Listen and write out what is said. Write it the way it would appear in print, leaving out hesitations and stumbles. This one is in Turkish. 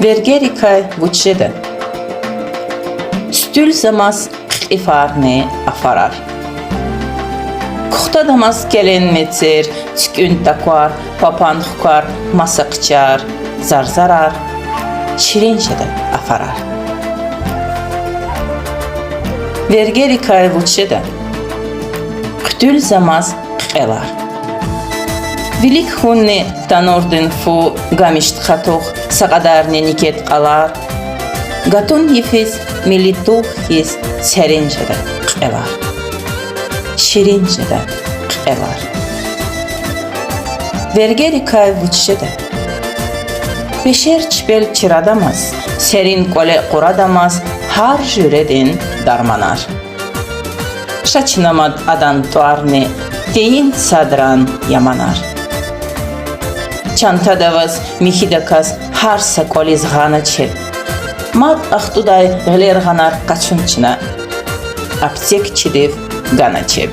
Vergerikay vuçede. Stül zamaz ifarne afarar. Kuxta damas gelen metir, tükün takwar, papan hukar, masakçar, zarzarar, şirinçede afarar. Vergerikay vuçede. Stül zamaz elar. Vilik hunne tanordin fu gamisht khatoh saqadarne niket qalar. Gatun yefes milituh yes serinjede qelar. Şirinjede qelar. Vergeri kay vuçede. Beşer çbel çıradamaz, serin kole qoradamaz, har jüredin darmanar. Şaçınamad adan tuarne, deyin sadran yamanar. Çantadavaz mihidakas har sakoliz gana çeb. Mad axtuday gler ganar kaçunçına. Apsek çidev gana çeb.